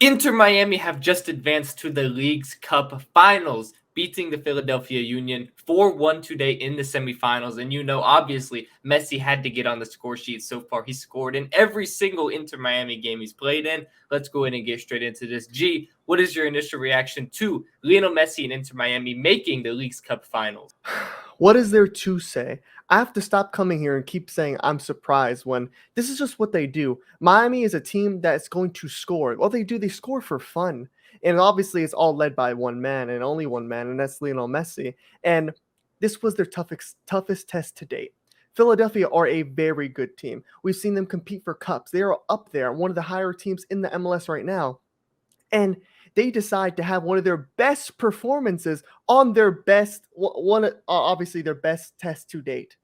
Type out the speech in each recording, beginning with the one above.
Inter Miami have just advanced to the League's Cup Finals, beating the Philadelphia Union 4-1 today in the semifinals. And obviously, Messi had to get on the score sheet so far. He scored in every single Inter Miami game he's played in. Let's go ahead and get straight into this. G, what is your initial reaction to Lionel Messi and Inter Miami making the League's Cup Finals? What is there to say? I have to stop coming here and keep saying I'm surprised when this is just what they do. Miami is a team that's going to score. Well, they score for fun. And obviously, it's all led by one man and only one man, and that's Lionel Messi. And this was their toughest test to date. Philadelphia are a very good team. We've seen them compete for cups. They are up there, one of the higher teams in the MLS right now. And they decide to have one of their best performances on their best one, obviously their best test to date.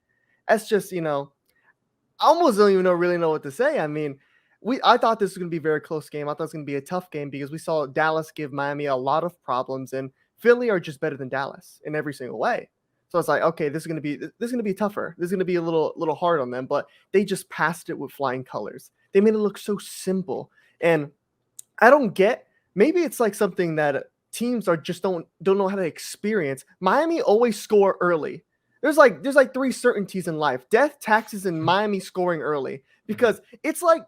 That's just, I almost don't even really know what to say. I mean, I thought this was going to be a very close game. I thought it was going to be a tough game because we saw Dallas give Miami a lot of problems, and Philly are just better than Dallas in every single way. So it's like, okay, this is going to be tougher. This is going to be a little hard on them, but they just passed it with flying colors. They made it look so simple, and I don't get. Maybe it's like something that teams are just don't know how to experience. Miami always score early. There's like three certainties in life: death, taxes, and Miami scoring early. Because it's like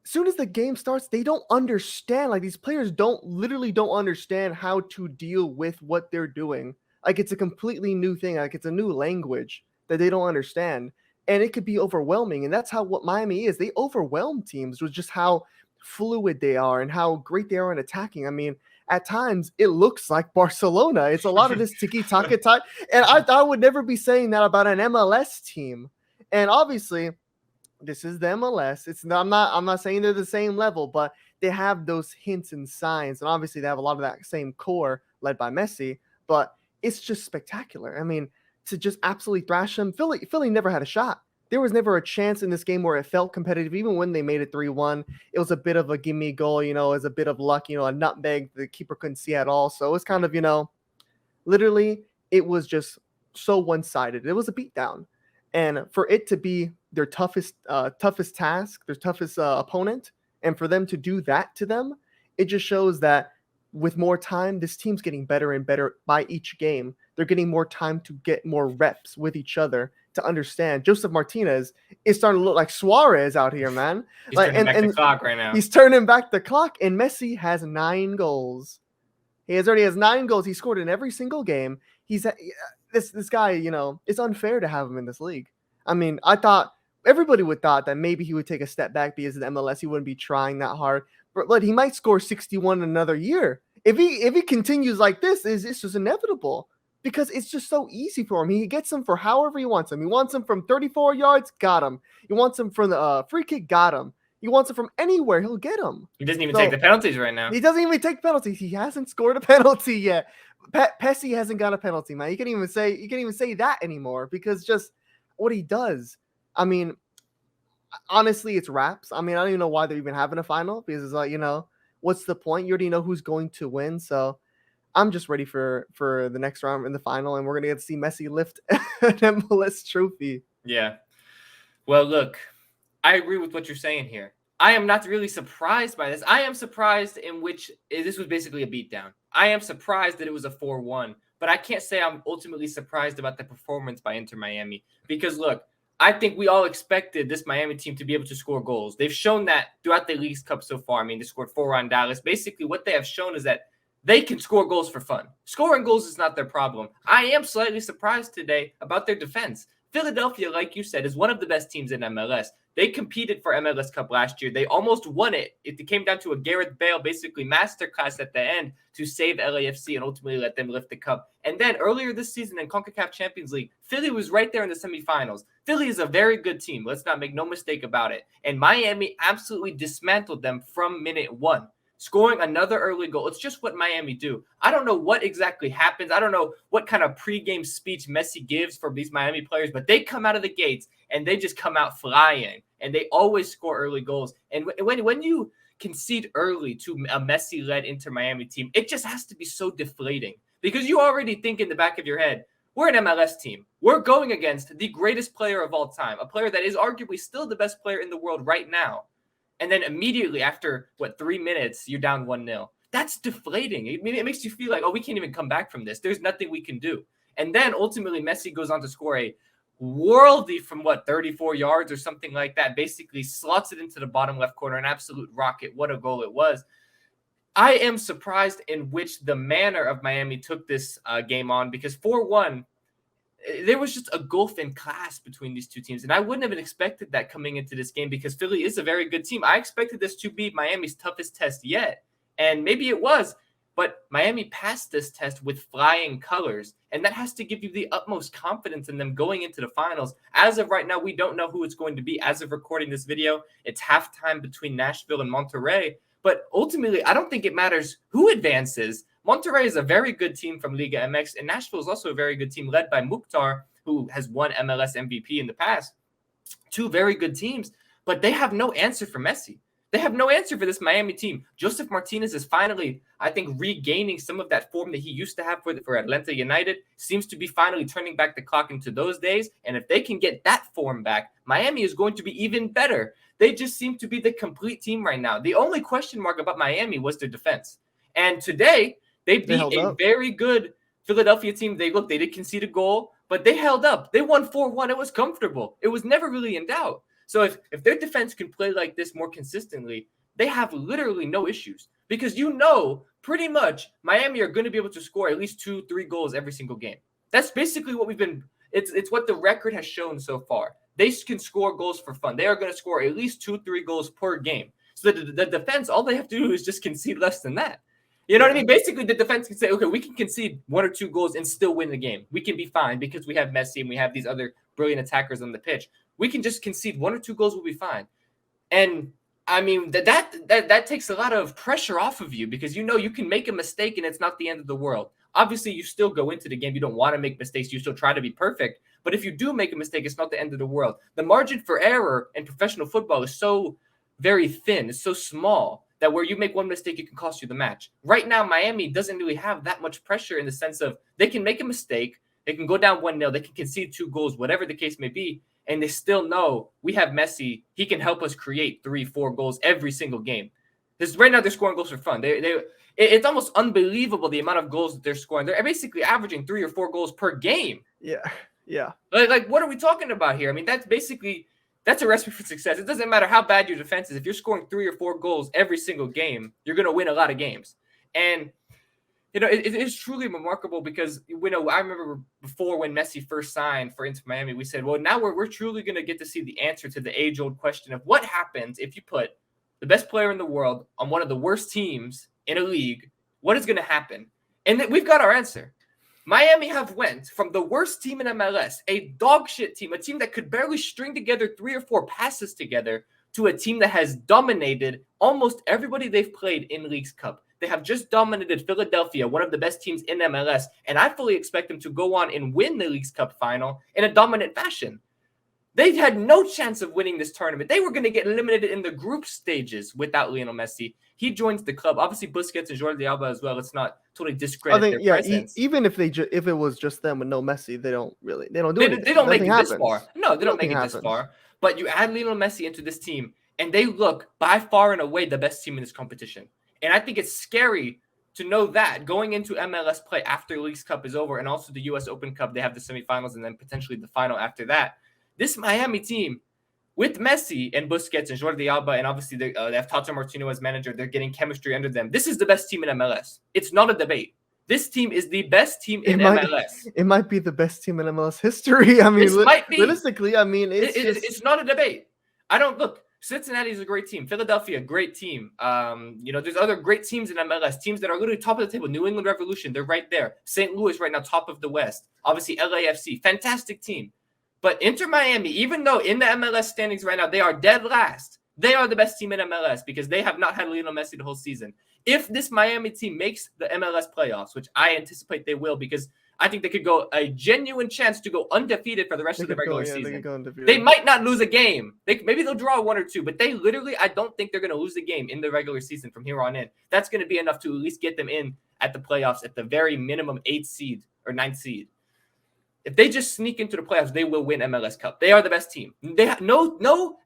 as soon as the game starts, they don't understand. Like these players literally don't understand how to deal with what they're doing. Like it's a completely new thing. Like it's a new language that they don't understand. And it could be overwhelming. And that's how what Miami is. They overwhelm teams with just how fluid they are and how great they are in attacking. I mean, at times it looks like Barcelona. It's a lot of this tiki-taka type. And I would never be saying that about an MLS team. And obviously, this is the MLS. I'm not saying they're the same level, but they have those hints and signs. And obviously they have a lot of that same core led by Messi, but it's just spectacular. I mean, to just absolutely thrash them. Philly never had a shot. There was never a chance in this game where it felt competitive, even when they made it 3-1. It was a bit of a gimme goal, it was a bit of luck, a nutmeg the keeper couldn't see at all. So it was kind of, literally, it was just so one-sided. It was a beatdown. And for it to be their toughest task, their toughest opponent, and for them to do that to them, it just shows that with more time, this team's getting better and better by each game. They're getting more time to get more reps with each other to understand. Joseph Martinez is starting to look like Suarez out here, man. He's turning back the clock right now. He's turning back the clock, and Messi has 9 goals. He already has 9 goals. He scored in every single game. He's this guy, it's unfair to have him in this league. I mean, I thought everybody would thought that maybe he would take a step back because of the MLS. He wouldn't be trying that hard. But he might score 61 in another year. If he continues like this, it's just inevitable because it's just so easy for him. He gets them for however he wants them. He wants them from 34 yards, got him. He wants them from the free kick, got him. He wants it from anywhere, he'll get them. He doesn't even take the penalties right now. He doesn't even take penalties. He hasn't scored a penalty yet. Messi hasn't got a penalty, man. You can't even say that anymore because just what he does. I mean, honestly, it's wraps. I mean, I don't even know why they're even having a final because it's like, what's the point? You already know who's going to win. So I'm just ready for the next round in the final, and we're going to get to see Messi lift an MLS trophy. Yeah. Well, look, I agree with what you're saying here. I am not really surprised by this. I am surprised in which this was basically a beatdown. I am surprised that it was a 4-1, but I can't say I'm ultimately surprised about the performance by Inter Miami because, look, I think we all expected this Miami team to be able to score goals. They've shown that throughout the League's Cup so far. I mean, they scored 4 on Dallas. Basically, what they have shown is that they can score goals for fun. Scoring goals is not their problem. I am slightly surprised today about their defense. Philadelphia, like you said, is one of the best teams in MLS. They competed for MLS Cup last year. They almost won it. It came down to a Gareth Bale, basically masterclass at the end to save LAFC and ultimately let them lift the cup. And then earlier this season in CONCACAF Champions League, Philly was right there in the semifinals. Philly is a very good team. Let's not make no mistake about it. And Miami absolutely dismantled them from minute 1. Scoring another early goal. It's just what Miami do. I don't know what exactly happens. I don't know what kind of pregame speech Messi gives for these Miami players, but they come out of the gates and they just come out flying, and they always score early goals. And when you concede early to a Messi-led Inter Miami team, it just has to be so deflating because you already think in the back of your head, we're an MLS team. We're going against the greatest player of all time, a player that is arguably still the best player in the world right now. And then immediately after, 3 minutes, you're down 1-0. That's deflating. It makes you feel like, oh, we can't even come back from this. There's nothing we can do. And then ultimately Messi goes on to score a worldy from 34 yards or something like that, basically slots it into the bottom left corner, an absolute rocket. What a goal it was. I am surprised in which the manner of Miami took this game on, because 4-1, there was just a gulf in class between these two teams. And I wouldn't have expected that coming into this game, because Philly is a very good team. I expected this to be Miami's toughest test yet. And maybe it was, but Miami passed this test with flying colors. And that has to give you the utmost confidence in them going into the finals. As of right now, we don't know who it's going to be. As of recording this video, it's halftime between Nashville and Monterrey. But ultimately, I don't think it matters who advances. Monterrey is a very good team from Liga MX, and Nashville is also a very good team led by Mukhtar, who has won MLS MVP in the past. Two very good teams, but they have no answer for Messi. They have no answer for this Miami team. Josef Martinez is finally, I think, regaining some of that form that he used to have for Atlanta United. Seems to be finally turning back the clock into those days. And if they can get that form back, Miami is going to be even better. They just seem to be the complete team right now. The only question mark about Miami was their defense. And today, they beat a very good Philadelphia team. They did concede a goal, but they held up. They won 4-1. It was comfortable. It was never really in doubt. So if their defense can play like this more consistently, they have literally no issues, because pretty much Miami are going to be able to score at least 2-3 goals every single game. That's basically what it's what the record has shown so far. They can score goals for fun. They are going to score at least 2-3 goals per game. So the defense, all they have to do is just concede less than that. You know what I mean? Basically, the defense can say, okay, we can concede 1 or 2 goals and still win the game. We can be fine because we have Messi and we have these other brilliant attackers on the pitch. We can just concede 1 or 2 goals, we'll be fine. And I mean, that takes a lot of pressure off of you, because you can make a mistake and it's not the end of the world. Obviously, you still go into the game. You don't want to make mistakes. You still try to be perfect. But if you do make a mistake, it's not the end of the world. The margin for error in professional football is so very thin. It's so small that where you make one mistake, it can cost you the match. Right now, Miami doesn't really have that much pressure, in the sense of they can make a mistake. They can go down 1-0. They can concede 2 goals, whatever the case may be. And they still know we have Messi. He can help us create 3-4 goals every single game. Because right now they're scoring goals for fun. It's almost unbelievable the amount of goals that they're scoring. They're basically averaging 3 or 4 goals per game. Yeah. Like what are we talking about here? I mean, that's a recipe for success. It doesn't matter how bad your defense is. If you're scoring 3 or 4 goals every single game, you're going to win a lot of games. And it is truly remarkable, because I remember before, when Messi first signed for Inter Miami, we said, well, now we're truly going to get to see the answer to the age-old question of what happens if you put the best player in the world on one of the worst teams in a league. What is going to happen? And we've got our answer. Miami have went from the worst team in MLS, a dog shit team, a team that could barely string together 3 or 4 passes together, to a team that has dominated almost everybody they've played in Leagues Cup. They have just dominated Philadelphia, one of the best teams in MLS, and I fully expect them to go on and win the Leagues Cup final in a dominant fashion. They had no chance of winning this tournament. They were going to get eliminated in the group stages without Lionel Messi. He joins the club. Obviously, Busquets and Jordi Alba as well. Let's not totally discredit their presence. Even if if it was just them with no Messi, they don't do anything. They don't make it this far. No, they don't make it this far. But you add Lionel Messi into this team, and they look by far and away the best team in this competition. And I think it's scary to know that going into MLS play after Leagues Cup is over, and also the U.S. Open Cup, they have the semifinals and then potentially the final after that. This Miami team, with Messi and Busquets and Jordi Alba, and obviously they have Tata Martino as manager, they're getting chemistry under them. This is the best team in MLS. It's not a debate. This team is the best team in MLS. It might be the best team in MLS history. I mean, realistically, I mean, it's not a debate. Cincinnati is a great team. Philadelphia, great team. There's other great teams in MLS, teams that are literally top of the table. New England Revolution, they're right there. St. Louis right now, top of the West. Obviously, LAFC, fantastic team. But Inter Miami, even though in the MLS standings right now, they are dead last, they are the best team in MLS, because they have not had Lionel Messi the whole season. If this Miami team makes the MLS playoffs, which I anticipate they will, because I think they could go a genuine chance to go undefeated for the rest of the regular season. They might not lose a game. Maybe they'll draw 1 or 2, but I don't think they're going to lose a game in the regular season from here on in. That's going to be enough to at least get them in at the playoffs at the very minimum 8th seed or 9th seed. If they just sneak into the playoffs, they will win MLS Cup. They are the best team. They have no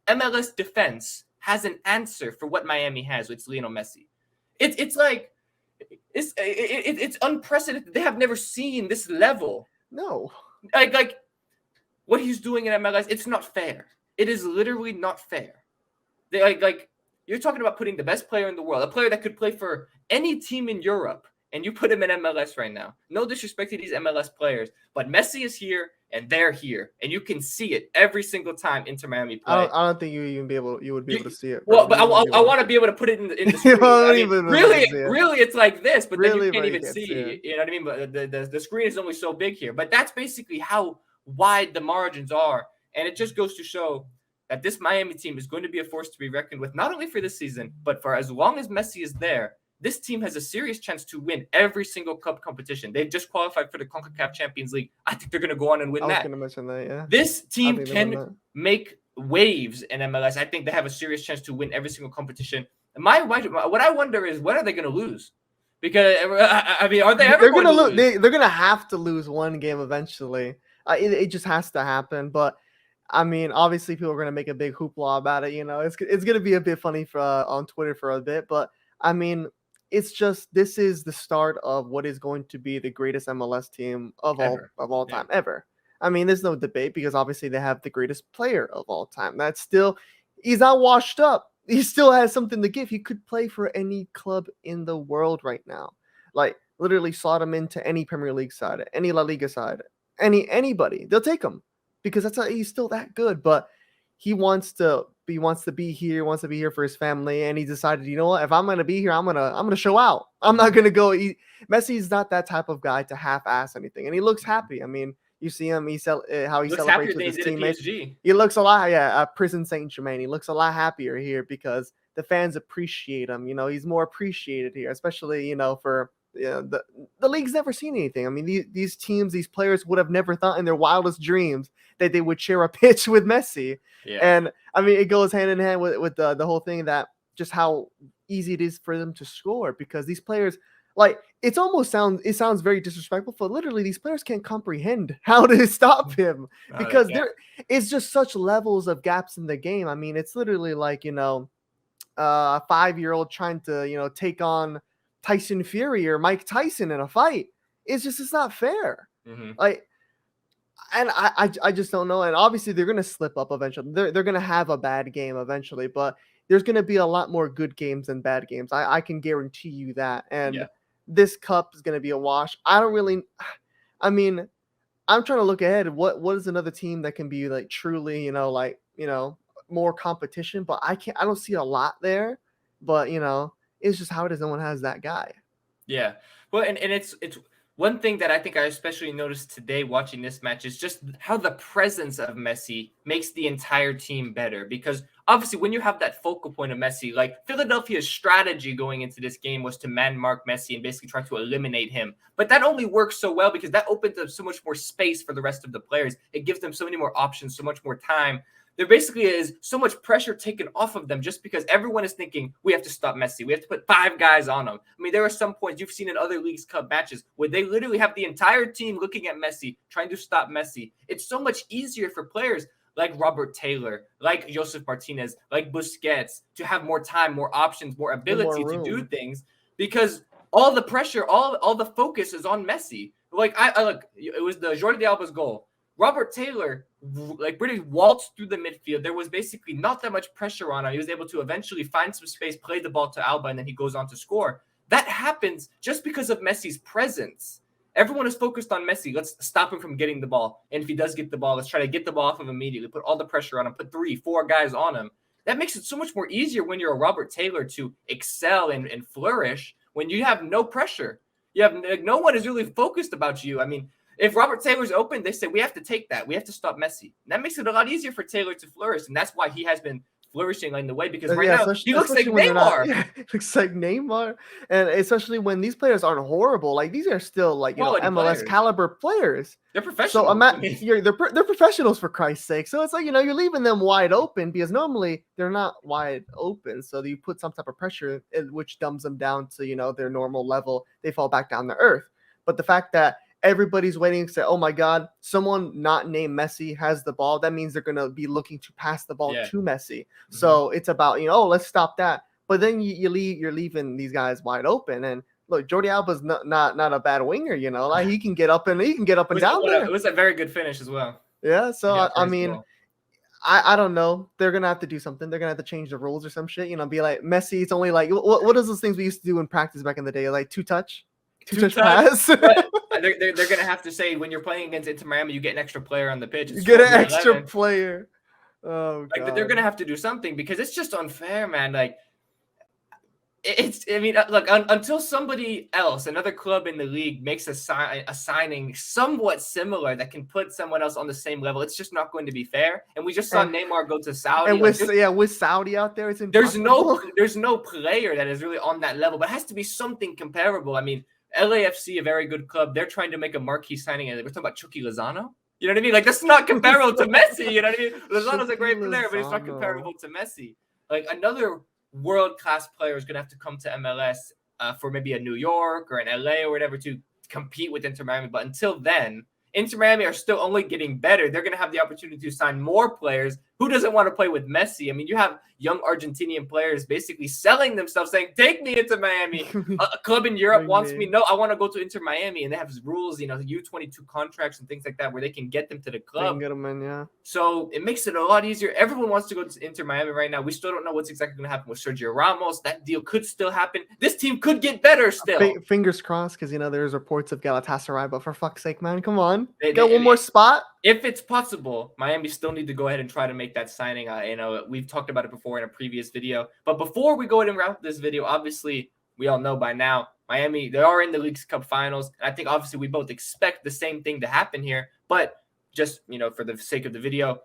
MLS defense has an answer for what Miami has, with Lionel Messi. It's like it's unprecedented. They have never seen this level. No. Like what he's doing in MLS, it's not fair. It is literally not fair. They like you're talking about putting the best player in the world, a player that could play for any team in Europe, and you put him in MLS right now. No disrespect to these MLS players, but Messi is here and they're here, and you can see it every single time Inter Miami play. I don't think you would be able to see it. Well, but I want to be able to put it in the screen. I mean, really, it's like this, but then you can't even see. You know what I mean? But the screen is only so big here. But that's basically how wide the margins are, and it just goes to show that this Miami team is going to be a force to be reckoned with, not only for this season, but for as long as Messi is there. This team has a serious chance to win every single cup competition. They've just qualified for the CONCACAF Champions League. I think they're going to go on and win that. I was going to mention that, yeah. This team can make waves in MLS. I think they have a serious chance to win every single competition. What I wonder is, when are they going to lose? Because, I mean, are they ever going to lose? They're going to have to lose one game eventually. It just has to happen. But, I mean, obviously people are going to make a big hoopla about it. You know, it's going to be a bit funny on Twitter for a bit. But, I mean, it's just, this is the start of what is going to be the greatest MLS team of all time ever. I mean, there's no debate, because obviously they have the greatest player of all time. That's still, he's not washed up. He still has something to give. He could play for any club in the world right now. Like, literally slot him into any Premier League side, any La Liga side, anybody. They'll take him, because he's still that good. But he wants to be here for his family, and he decided, you know what, if I'm gonna be here, I'm gonna show out. I'm not gonna go. Messi's not that type of guy to half-ass anything, and he looks happy. I mean, you see him, how he celebrates with his teammates. He looks a lot, at Prison Saint-Germain. He looks a lot happier here because the fans appreciate him. You know, he's more appreciated here, especially, you know, for the league's never seen anything. I mean, these teams, these players would have never thought in their wildest dreams that they would share a pitch with Messi. Yeah. And I mean, it goes hand in hand with the whole thing, that just how easy it is for them to score, because these players, like, it sounds very disrespectful, but literally these players can't comprehend how to stop him, because it's just such levels of gaps in the game. I mean, it's literally like, you know, a 5-year-old trying to, you know, take on Tyson Fury or Mike Tyson in a fight. It's not fair. Mm-hmm. Like, and I just don't know. And obviously they're going to slip up eventually. They're going to have a bad game eventually, but there's going to be a lot more good games than bad games. I can guarantee you that. And this cup is going to be a wash. I mean, I'm trying to look ahead. What is another team that can be like truly, you know, like, you know, more competition, but I don't see a lot there, but, you know, it's just how it is. No one has that guy. Yeah. Well, and it's one thing that I think I especially noticed today watching this match is just how the presence of Messi makes the entire team better. Because obviously when you have that focal point of Messi, like Philadelphia's strategy going into this game was to man mark Messi and basically try to eliminate him. But that only works so well because that opens up so much more space for the rest of the players. It gives them so many more options, so much more time. There basically is so much pressure taken off of them just because everyone is thinking, we have to stop Messi. We have to put 5 guys on him. I mean, there are some points you've seen in other Leagues Cup matches where they literally have the entire team looking at Messi, trying to stop Messi. It's so much easier for players like Robert Taylor, like Josef Martinez, like Busquets to have more time, more options, more ability to do things because all the pressure, all the focus is on Messi. Like, I look, it was the Jordi Alba's goal. Robert Taylor, like, really waltzed through the midfield. There was basically not that much pressure on him. He was able to eventually find some space, play the ball to Alba, and then he goes on to score. That happens just because of Messi's presence. Everyone is focused on Messi. Let's stop him from getting the ball. And if he does get the ball, let's try to get the ball off of him immediately, put all the pressure on him, put 3, 4 guys on him. That makes it so much more easier when you're a Robert Taylor to excel and flourish when you have no pressure. You have no one is really focused about you. I mean, if Robert Taylor's open, they say, we have to take that. We have to stop Messi. And that makes it a lot easier for Taylor to flourish. And that's why he has been flourishing in the way because now he looks like Neymar. Looks like Neymar. And especially when these players aren't horrible. Like, these are still, like, you know, MLS caliber players. They're professionals. So they're professionals, for Christ's sake. So it's like, you know, you're leaving them wide open because normally they're not wide open. So you put some type of pressure, which dumbs them down to, you know, their normal level. They fall back down to earth. But the fact that everybody's waiting to say, "Oh my God, someone not named Messi has the ball." That means they're gonna be looking to pass the ball Yeah. to Messi. Mhm. So it's about oh, let's stop that. But then you're leaving these guys wide open. And look, Jordi Alba's not a bad winger. Like he can get up and down It there. was a very good finish as well. Yeah. So Yeah, I first mean, goal. I don't know. They're gonna have to do something. They're gonna have to change the rules or some shit. Be like Messi. It's only like what is those things we used to do in practice back in the day? Like two touch Two touch, pass. but they're gonna have to say when you're playing against Inter Miami, you get an extra player on the pitch. You It's get an 12v11. extra player. Oh Like they're God. gonna have to do something because it's just unfair, man. Like it's. I mean, look, until somebody else, another club in the league, makes a signing somewhat similar that can put someone else on the same level, it's just not going to be fair. And we just saw And Neymar go to Saudi. and Like with Saudi out there, it's impossible. there's no player that is really on that level, but it has to be something comparable. I mean, LAFC, a very good club, they're trying to make a marquee signing, and we're talking about Chucky Lozano. You know what I mean? Like that's not comparable to Messi. You know what I mean? Lozano's a great player, but it's not comparable to Messi. Like another world class player is gonna have to come to MLS for maybe a New York or an LA or whatever to compete with Inter Miami. But until then, Inter Miami are still only getting better. They're going to have the opportunity to sign more players. Who doesn't want to play with Messi? I mean, you have young Argentinian players basically selling themselves, saying, "Take me into Miami." A club in Europe wants me. No, I want to go to Inter Miami, and they have rules, U22 contracts and things like that, where they can get them to the They can club. get them in, yeah. So it makes it a lot easier. Everyone wants to go to Inter Miami right now. We still don't know what's exactly going to happen with Sergio Ramos. That deal could still happen. This team could get better still. Fingers crossed, because there's reports of Galatasaray, but for fuck's sake, man, come on, They- get they- one more spot. If it's possible, Miami still need to go ahead and try to make that signing. We've talked about it before in a previous video. But before we go ahead and wrap this video, obviously, we all know by now, Miami, they are in the Leagues Cup finals. And I think, obviously, we both expect the same thing to happen here. But just, for the sake of the video.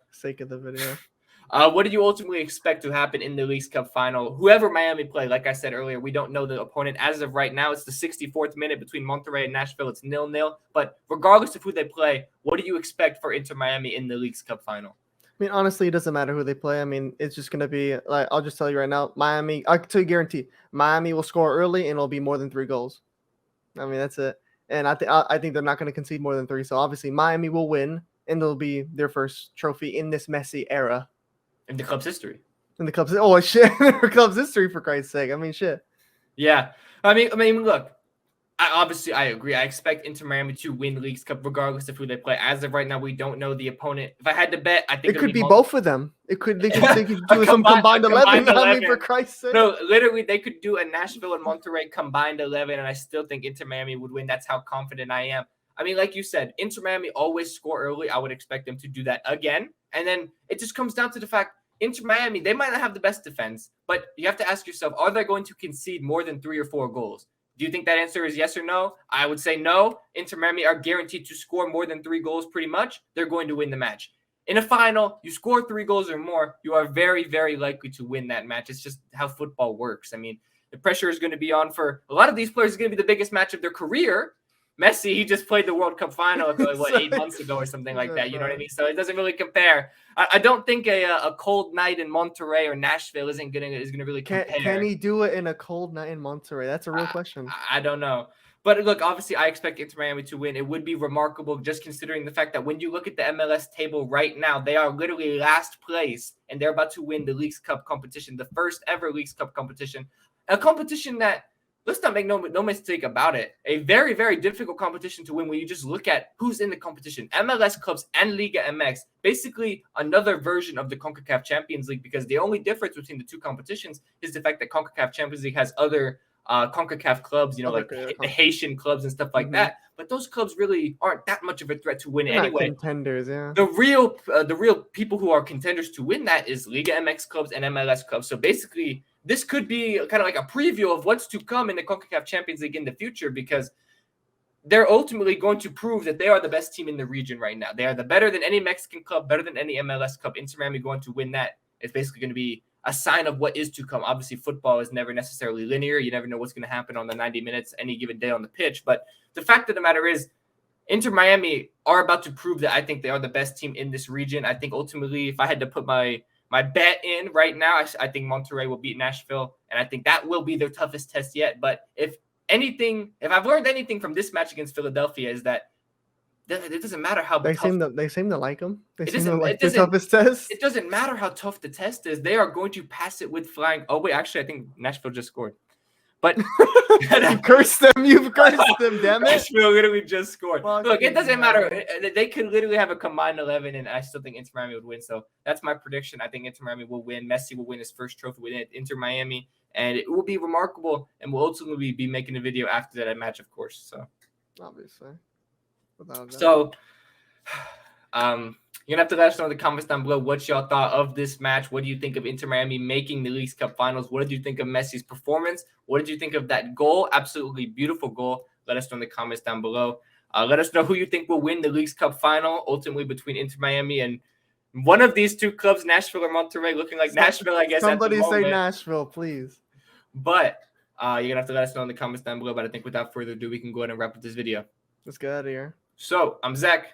What do you ultimately expect to happen in the Leagues Cup final? Whoever Miami play, like I said earlier, we don't know the opponent. As of right now, it's the 64th minute between Monterrey and Nashville. It's 0-0. But regardless of who they play, what do you expect for Inter Miami in the Leagues Cup final? I mean, honestly, it doesn't matter who they play. I mean, it's just going to be, like, I'll just tell you right now, Miami, I can tell you guarantee, Miami will score early and it'll be more than 3 goals. I mean, that's it. And I think they're not going to concede more than 3. So obviously, Miami will win, and it'll be their first trophy in this Messi era. In the club's history. Oh, shit. Club's history, for Christ's sake. I mean, shit. Yeah. I mean, look, I agree. I expect Inter Miami to win the Leagues Cup regardless of who they play. As of right now, we don't know the opponent. If I had to bet, I think it could be both of them. They could do some combined 11. I mean, for Christ's sake. No, literally, they could do a Nashville and Monterrey combined 11, and I still think Inter Miami would win. That's how confident I am. I mean, like you said, Inter Miami always score early. I would expect them to do that again. And then it just comes down to the fact Inter Miami, they might not have the best defense, but you have to ask yourself, are they going to concede more than 3 or 4 goals? Do you think that answer is yes or no? I would say no. Inter Miami are guaranteed to score more than 3 goals pretty much. They're going to win the match. In a final, you score 3 goals or more, you are very, very likely to win that match. It's just how football works. I mean, the pressure is going to be on for a lot of these players. It's going to be the biggest match of their career. Messi, he just played the World Cup final, 8 months ago or something like that. You know what I mean? So it doesn't really compare. I don't think a cold night in Monterrey or Nashville is gonna really compare. Can he do it in a cold night in Monterrey? That's a real question. I don't know. But look, obviously, I expect Inter Miami to win. It would be remarkable just considering the fact that when you look at the MLS table right now, they are literally last place, and they're about to win the Leagues Cup competition, the first ever Leagues Cup competition. A competition that, let's not make no mistake about it, a very, very difficult competition to win when you just look at who's in the competition. MLS clubs and Liga MX, basically another version of the CONCACAF Champions League, because the only difference between the two competitions is the fact that CONCACAF Champions League has other CONCACAF clubs, the Haitian clubs and stuff like that. But those clubs really aren't that much of a threat to win anyway. Contenders, yeah. The real people who are contenders to win that is Liga MX clubs and MLS clubs. So basically, this could be kind of like a preview of what's to come in the CONCACAF Champions League in the future, because they're ultimately going to prove that they are the best team in the region right now. They are better than any Mexican club, better than any MLS club. Inter Miami going to win that. It's basically going to be a sign of what is to come. Obviously, football is never necessarily linear. You never know what's going to happen on the 90 minutes any given day on the pitch. But the fact of the matter is, Inter Miami are about to prove that I think they are the best team in this region. I think ultimately, if I had to put my bet in right now, I think Monterrey will beat Nashville, and I think that will be their toughest test yet. But if I've learned anything from this match against Philadelphia, is that It doesn't matter how They tough. seem to like him. They It seem to doesn't. like It the doesn't. toughest test. It doesn't matter how tough the test is. They are going to pass it with flying. Oh wait, actually, I think Nashville just scored. But You cursed them. You've cursed them. Damn it. Nashville literally just scored. Fucking Look, it doesn't matter. hell. They could literally have a combined 11, and I still think Inter Miami would win. So that's my prediction. I think Inter Miami will win. Messi will win his first trophy with Inter Miami, and it will be remarkable. And we'll ultimately be making a video after that match, of course. So Obviously. Without a doubt. So, you're gonna have to let us know in the comments down below what y'all thought of this match. What do you think of Inter Miami making the Leagues Cup Finals? What did you think of Messi's performance? What did you think of that goal? Absolutely beautiful goal. Let us know in the comments down below. Let us know who you think will win the Leagues Cup Final, ultimately between Inter Miami and one of these two clubs, Nashville or Monterrey. Looking like Nashville, I guess. Somebody at the say moment. Nashville, please. But you're gonna have to let us know in the comments down below. But I think without further ado, we can go ahead and wrap up this video. Let's get out of here. So I'm Zach.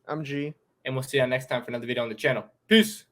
I'm G. And we'll see you next time for another video on the channel. Peace.